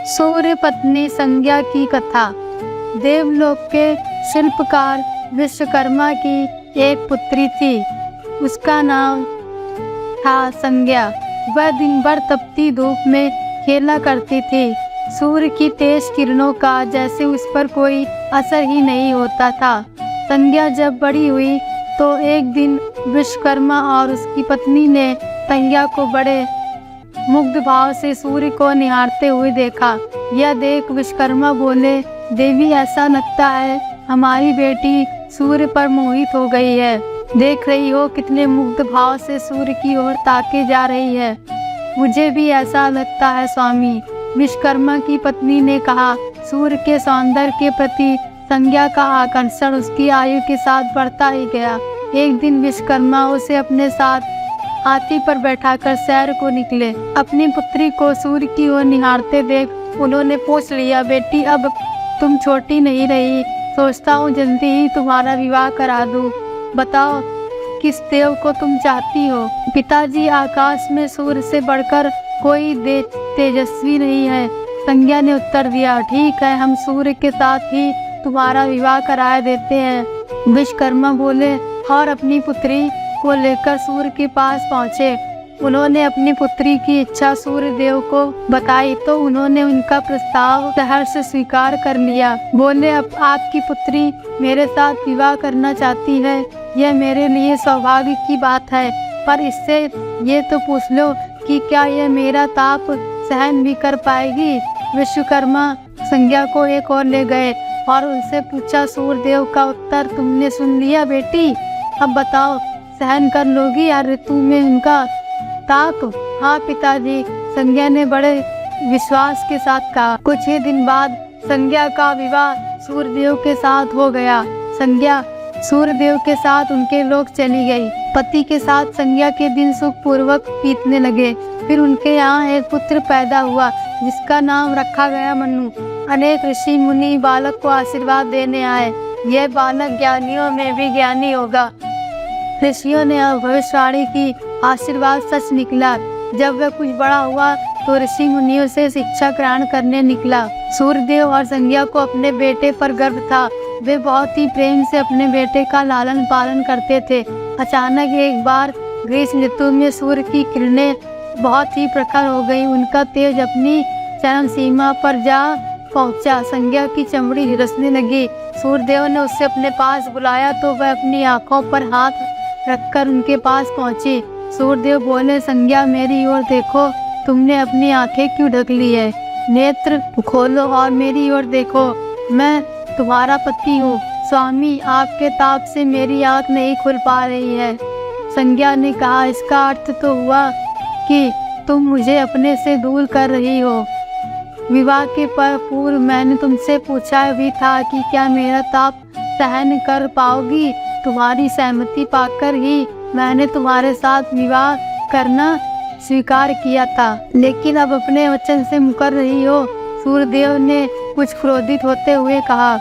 सूर्य पत्नी संज्ञा की कथा। देवलोक के शिल्पकार विश्वकर्मा की एक पुत्री थी। उसका नाम था संज्ञा। वह दिन भर तपती धूप में खेला करती थी। सूर्य की तेज किरणों का जैसे उस पर कोई असर ही नहीं होता था। संज्ञा जब बड़ी हुई तो एक दिन विश्वकर्मा और उसकी पत्नी ने संज्ञा को बड़े मुग्ध भाव से सूर्य को निहारते हुए देखा। यह देख विश्वकर्मा बोले, देवी ऐसा लगता है हमारी बेटी सूर्य पर मोहित हो गई है। देख रही हो कितने मुग्ध भाव से सूर्य की ओर ताके जा रही है। मुझे भी ऐसा लगता है स्वामी। विश्वकर्मा की पत्नी ने कहा। सूर्य के सौंदर्य के प्रति संज्ञा का आकर्षण उसकी आयु के साथ बढ़ता ही गया। एक दिन विश्वकर्मा उसे अपने साथ हाथी पर बैठाकर सैर को निकले। अपनी पुत्री को सूर्य की ओर निहारते देख उन्होंने पूछ लिया, बेटी अब तुम छोटी नहीं रही, सोचता हूँ जल्दी ही तुम्हारा विवाह करा दूँ। बताओ किस देव को तुम चाहती हो? पिताजी, आकाश में सूर्य से बढ़कर कोई तेजस्वी नहीं है। संज्ञा ने उत्तर दिया, ठीक है, हम सूर्य के साथ ही तुम्हारा विवाह करा देते हैं। विश्वकर्मा बोले और अपनी पुत्री को लेकर सूर्य के पास पहुँचे। उन्होंने अपनी पुत्री की इच्छा सूर्य देव को बताई तो उन्होंने उनका प्रस्ताव सहर्ष से स्वीकार कर लिया। बोले, अब आपकी पुत्री मेरे साथ विवाह करना चाहती है, यह मेरे लिए सौभाग्य की बात है, पर इससे ये तो पूछ लो कि क्या यह मेरा ताप सहन भी कर पाएगी? विश्वकर्मा संज्ञा को एक और ले गए और उनसे पूछा, सूर्य देव का उत्तर तुमने सुन लिया बेटी, अब बताओ सहन कर लोगी या ऋतु में उनका ताप? हाँ पिताजी, संज्ञा ने बड़े विश्वास के साथ कहा। कुछ ही दिन बाद संज्ञा का विवाह सूर्यदेव के साथ हो गया। संज्ञा सूर्यदेव के साथ उनके लोक चली गई। पति के साथ संज्ञा के दिन सुख पूर्वक बीतने लगे। फिर उनके यहाँ एक पुत्र पैदा हुआ जिसका नाम रखा गया मनु। अनेक ऋषि मुनि बालक को आशीर्वाद देने आए। यह बालक ज्ञानियों में भी ज्ञानी होगा। ऋषियों ने भविष्यवाणी की, आशीर्वाद सच निकला। जब वह कुछ बड़ा हुआ तो ऋषि मुनियों से शिक्षा ग्रहण करने निकला। सूर्यदेव और संज्ञा को अपने बेटे पर गर्व था। वे बहुत ही प्रेम से अपने बेटे का लालन पालन करते थे। अचानक एक बार ग्रीष्म ऋतु में सूर्य की किरणें बहुत ही प्रखर हो गई। उनका तेज अपनी चरम सीमा पर जा पहुंचा। संज्ञा की चमड़ी झुलसने लगी। सूर्यदेव ने उसे अपने पास बुलाया तो वह अपनी आंखों पर हाथ रखकर उनके पास पहुंची। सूर्यदेव बोले, संज्ञा मेरी ओर देखो, तुमने अपनी आंखें क्यों ढक ली है? नेत्र खोलो और मेरी ओर देखो, मैं तुम्हारा पति हूँ। स्वामी, आपके ताप से मेरी आंख नहीं खुल पा रही है। संज्ञा ने कहा, इसका अर्थ तो हुआ कि तुम मुझे अपने से दूर कर रही हो। विवाह के पूर्व मैंने तुमसे पूछा भी था कि क्या मेरा ताप सहन कर पाओगी। तुम्हारी सहमति पाकर ही मैंने तुम्हारे साथ विवाह करना स्वीकार किया था, लेकिन अब अपने वचन से मुकर रही हो। सूर्यदेव ने कुछ क्रोधित होते हुए कहा,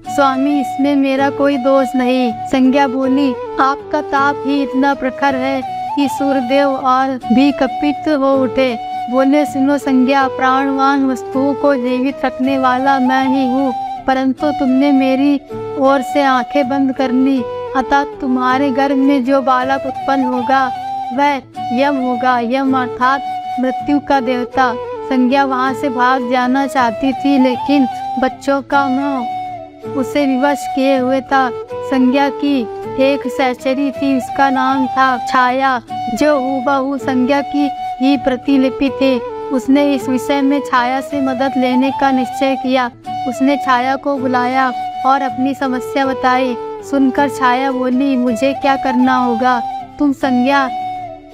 स्वामी इसमें मेरा कोई दोष नहीं। संज्ञा बोली, आपका ताप ही इतना प्रखर है कि सूर्यदेव और भी कपित हो उठे। बोले, सुनो संज्ञा, प्राणवान वस्तुओं को जीवित रखने वाला मैं ही हूँ, परंतु तुमने मेरी ओर से आंखें बंद कर ली, अतः तुम्हारे गर्भ में जो बालक उत्पन्न होगा वह यम होगा। यम अर्थात मृत्यु का देवता। संज्ञा वहाँ से भाग जाना चाहती थी, लेकिन बच्चों का मोह उसे विवश किए हुए था। संज्ञा की एक सहचरी थी, उसका नाम था छाया, जो हूबहू संज्ञा की ही प्रतिलिपि थी। उसने इस विषय में छाया से मदद लेने का निश्चय किया। उसने छाया को बुलाया और अपनी समस्या बताई। सुनकर छाया बोली, मुझे क्या करना होगा? तुम संज्ञा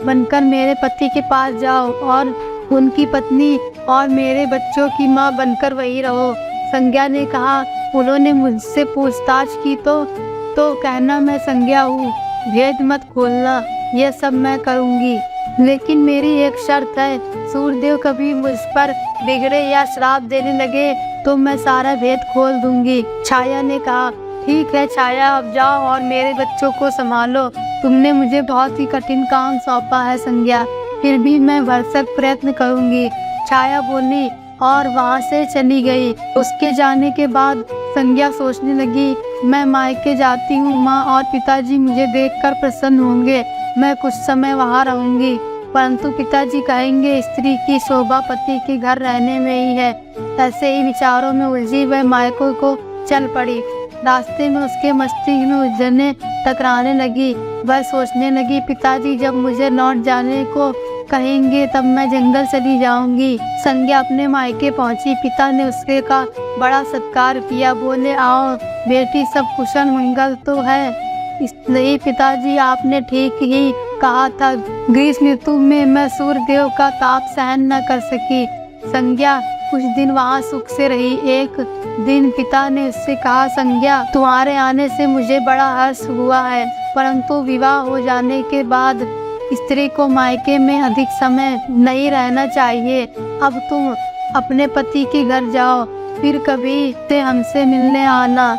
बनकर मेरे पति के पास जाओ और उनकी पत्नी और मेरे बच्चों की माँ बनकर वहीं रहो। संज्ञा ने कहा, उन्होंने मुझसे पूछताछ की तो कहना मैं संज्ञा हूँ, भेद मत खोलना, यह सब मैं करूँगी, लेकिन मेरी एक शर्त है, सूर्यदेव कभी मुझ पर बिगड़े या श्राप देने लगे तो मैं सारा भेद खोल दूंगी। छाया ने कहा, ठीक है छाया, अब जाओ और मेरे बच्चों को संभालो। तुमने मुझे बहुत ही कठिन काम सौंपा है संज्ञा, फिर भी मैं भरसक प्रयत्न करूंगी। छाया बोली, और वहाँ से चली गई। उसके जाने के बाद संज्ञा सोचने लगी, मैं मायके जाती हूँ, माँ और पिताजी मुझे देखकर प्रसन्न होंगे, मैं कुछ समय वहाँ रहूँगी। परंतु पिताजी कहेंगे स्त्री की शोभा पति के घर रहने में ही है। ऐसे ही विचारों में उलझी वह मायकों को चल पड़ी। रास्ते में उसके मस्तिष्क में उलझने टकराने लगी। वह सोचने लगी, पिताजी जब मुझे लौट जाने को कहेंगे तब मैं जंगल चली जाऊंगी। संज्ञा अपने मायके पहुंची। पिता ने उसके का बड़ा सत्कार किया। बोले, आओ बेटी, सब कुशल मंगल तो है? इसलिए पिताजी, आपने ठीक ही कहा था, ग्रीष्म ऋतु में मैं सूर्यदेव का ताप सहन न कर सकी। संज्ञा कुछ दिन वहाँ सुख से रही। एक दिन पिता ने उससे कहा, संज्ञा, तुम्हारे आने से मुझे बड़ा हर्ष हुआ है, परंतु विवाह हो जाने के बाद स्त्री को मायके में अधिक समय नहीं रहना चाहिए। अब तुम अपने पति के घर जाओ, फिर कभी से हमसे मिलने आना।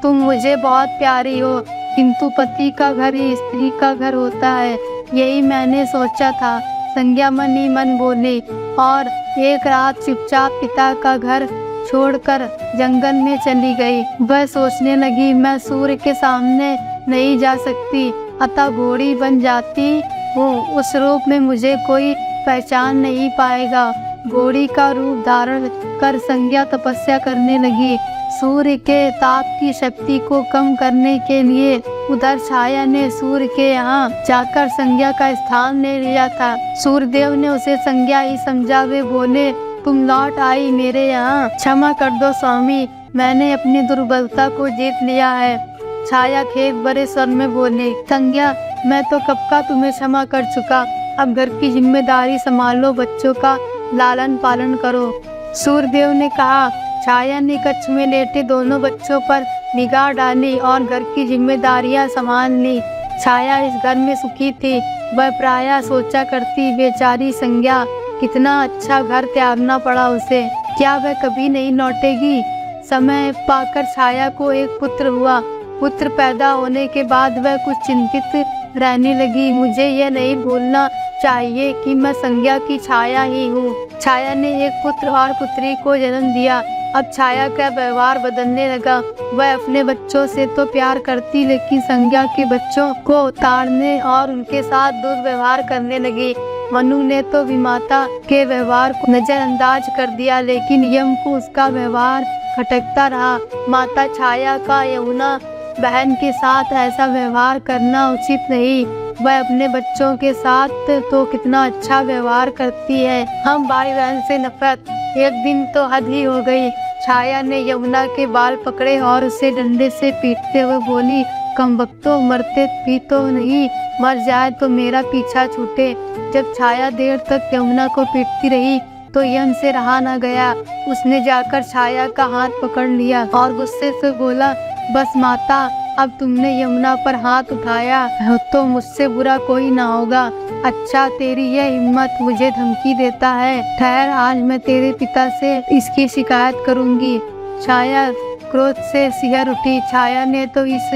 तुम मुझे बहुत प्यारी हो, किंतु पति का घर ही स्त्री का घर होता है, यही मैंने सोचा था। संज्ञा मन ही मन बोली और एक रात चुपचाप पिता का घर छोड़कर जंगल में चली गई। वह सोचने लगी, मैं सूर्य के सामने नहीं जा सकती, अतः घोड़ी बन जाती हूँ। उस रूप में मुझे कोई पहचान नहीं पाएगा। घोड़ी का रूप धारण कर संज्ञा तपस्या करने लगी। सूर्य के ताप की शक्ति को कम करने के लिए उधर छाया ने सूर्य के यहाँ जाकर संज्ञा का स्थान ले लिया था। सूर्यदेव ने उसे संज्ञा ही समझा। वे बोले, तुम लौट आई मेरे यहाँ, क्षमा कर दो स्वामी, मैंने अपनी दुर्बलता को जीत लिया है। छाया खेत भरे स्वर में बोले, संज्ञा, मैं तो कब का तुम्हें क्षमा कर चुका, अब घर की जिम्मेदारी संभालो, बच्चों का लालन पालन करो। सूर्यदेव ने कहा। छाया ने कच्छ में लेटे दोनों बच्चों पर निगाह डाली और घर की जिम्मेदारियां संभाल ली। छाया इस घर में सुखी थी। वह प्रायः सोचा करती, बेचारी संज्ञा, कितना अच्छा घर त्यागना पड़ा उसे, क्या वह कभी नहीं लौटेगी। समय पाकर छाया को एक पुत्र हुआ। पुत्र पैदा होने के बाद वह कुछ चिंतित रहने लगी। मुझे यह नहीं भूलना चाहिए कि मैं संज्ञा की छाया ही हूँ। छाया ने एक पुत्र और पुत्री को जन्म दिया। अब छाया का व्यवहार बदलने लगा। वह अपने बच्चों से तो प्यार करती, लेकिन संज्ञा के बच्चों को ताड़ने और उनके साथ दुर्व्यवहार करने लगी। मनु ने तो विमाता के व्यवहार को नजरअंदाज कर दिया, लेकिन यम को उसका व्यवहार खटकता रहा। माता छाया का यमुना बहन के साथ ऐसा व्यवहार करना उचित नहीं। वह अपने बच्चों के साथ तो कितना अच्छा व्यवहार करती है, हम भाई बहन से नफरत। एक दिन तो हद ही हो गई। छाया ने यमुना के बाल पकड़े और उसे डंडे से पीटते हुए बोली, कमबख्तो, मरते भी तो नहीं, मर जाए तो मेरा पीछा छूटे। जब छाया देर तक यमुना को पीटती रही तो यम से रहा न गया। उसने जाकर छाया का हाथ पकड़ लिया और गुस्से से बोला, बस माता, अब तुमने यमुना पर हाथ उठाया तो मुझसे बुरा कोई ना होगा। अच्छा, तेरी यह हिम्मत मुझे धमकी देता है। ठहर, आज मैं तेरे पिता से इसकी शिकायत करूंगी। छाया क्रोध से सिहर उठी। छाया ने तो इस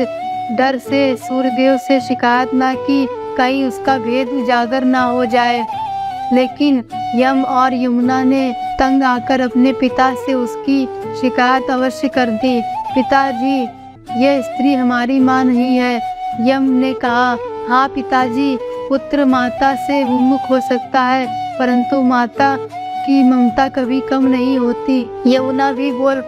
डर से सूर्यदेव से शिकायत ना की, कहीं उसका भेद उजागर ना हो जाए। लेकिन यम और यमुना ने तंग आकर अपने पिता से उसकी शिकायत अवश्य कर दी। पिताजी, यह स्त्री हमारी माँ नहीं है। यम ने कहा, हाँ पिताजी, पुत्र माता से विमुख हो सकता है, परंतु माता की ममता कभी कम नहीं होती। यमुना भी बोल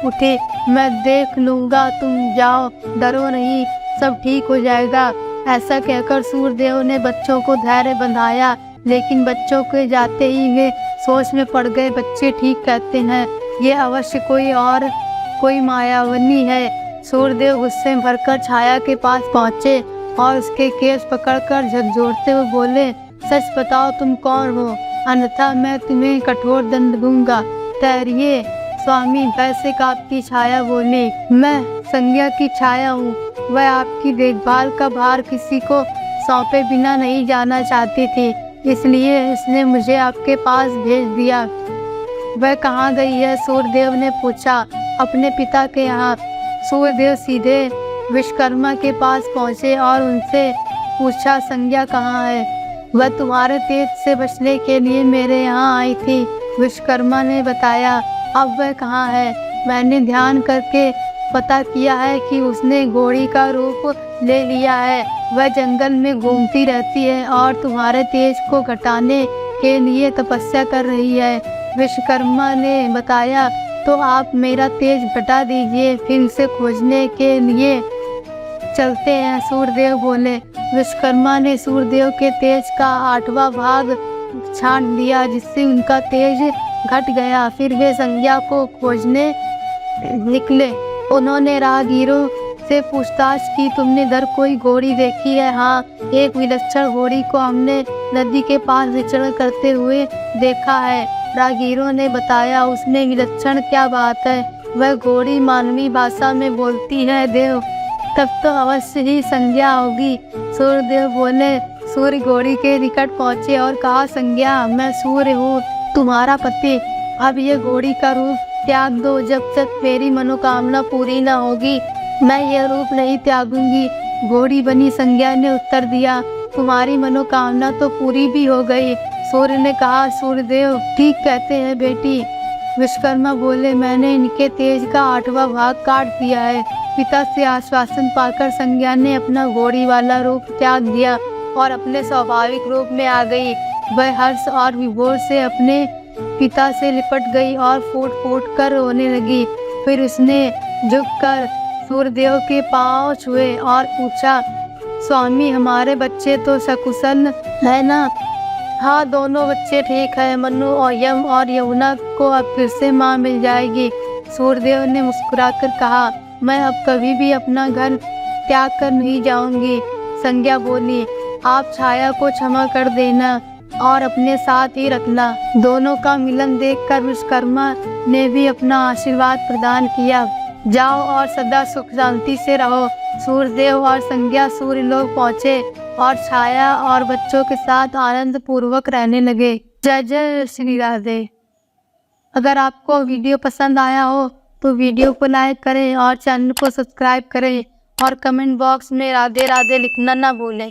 उठे, मैं देख लूँगा, तुम जाओ, डरो नहीं, सब ठीक हो जाएगा। ऐसा कहकर सूर्यदेव ने बच्चों को धैर्य बंधाया, लेकिन बच्चों के जाते ही वे सोच में पड़ गए। बच्चे ठीक कहते हैं, ये अवश्य कोई मायावनी है। सूर्यदेव गुस्से में भरकर छाया के पास पहुँचे और उसके केस पकड़कर झकझोरते हुए बोले, सच बताओ तुम कौन हो, अन्यथा मैं तुम्हें कठोर दंड दूंगा। ठहरिए स्वामी, वैसे कांपती छाया बोली, मैं संज्ञा की छाया हूँ। वह आपकी देखभाल का भार किसी को सौंपे बिना नहीं जाना चाहती थी, इसलिए उसने मुझे आपके पास भेज दिया। वह कहाँ गई है? सूर्यदेव ने पूछा। अपने पिता के यहाँ। सूर्यदेव सीधे विश्वकर्मा के पास पहुँचे और उनसे पूछा, संज्ञा कहाँ है? वह तुम्हारे तेज से बचने के लिए मेरे यहाँ आई थी, विश्वकर्मा ने बताया, अब वह कहाँ है? मैंने ध्यान करके पता किया है कि उसने घोड़ी का रूप ले लिया है। वह जंगल में घूमती रहती है और तुम्हारे तेज को घटाने के लिए तपस्या कर रही है। विश्वकर्मा ने बताया, तो आप मेरा तेज घटा दीजिए, फिर उसे खोजने के लिए चलते हैं। सूर्यदेव बोले। विश्वकर्मा ने सूर्यदेव के तेज का 8वां भाग छांट दिया, जिससे उनका तेज घट गया। फिर वे संज्ञा को खोजने निकले। उन्होंने राहगीरों से पूछताछ की, तुमने इधर कोई घोड़ी देखी है? हाँ, एक विलक्षण घोड़ी को हमने नदी के पास विचरण करते हुए देखा है, राहगीरों ने बताया। उसमें विलक्षण क्या बात है? वह घोड़ी मानवी भाषा में बोलती है। देव, तब तो अवश्य ही संज्ञा होगी। सूर्यदेव बोले। सूर्य घोड़ी के निकट पहुँचे और कहा, संज्ञा, मैं सूर्य हूँ, तुम्हारा पति। अब ये घोड़ी का रूप त्याग दो। जब तक मेरी मनोकामना पूरी न होगी, मैं यह रूप नहीं त्यागूंगी। घोड़ी बनी संज्ञा ने उत्तर दिया, तुम्हारी मनोकामना तो पूरी भी हो गई। सूर्य ने कहा, सूर्यदेव ठीक कहते हैं बेटी। विश्वकर्मा बोले, मैंने इनके तेज का 8वां भाग काट दिया है। पिता से आश्वासन पाकर संज्ञा ने अपना घोड़ी वाला रूप त्याग दिया और अपने स्वाभाविक रूप में आ गई। वह हर्ष और विभोर से अपने पिता से लिपट गई और फूट फूट कर रोने लगी। फिर उसने झुककर सूर्यदेव के पांव छुए और पूछा, स्वामी, हमारे बच्चे तो सकुशल है ना? हाँ, दोनों बच्चे ठीक है। मनु और यम और यमुना को अब फिर से माँ मिल जाएगी। सूर्यदेव ने मुस्कुराकर कहा, मैं अब कभी भी अपना घर त्याग कर नहीं जाऊंगी। संज्ञा बोली, आप छाया को क्षमा कर देना और अपने साथ ही रखना। दोनों का मिलन देखकर विश्वकर्मा ने भी अपना आशीर्वाद प्रदान किया। जाओ और सदा सुख शांति से रहो। सूर्यदेव और संज्ञा सूर्यलोक पहुँचे और छाया और बच्चों के साथ आनंद पूर्वक रहने लगे। जय जय श्री राधे। अगर आपको वीडियो पसंद आया हो तो वीडियो को लाइक करें और चैनल को सब्सक्राइब करें और कमेंट बॉक्स में राधे राधे लिखना ना भूलें।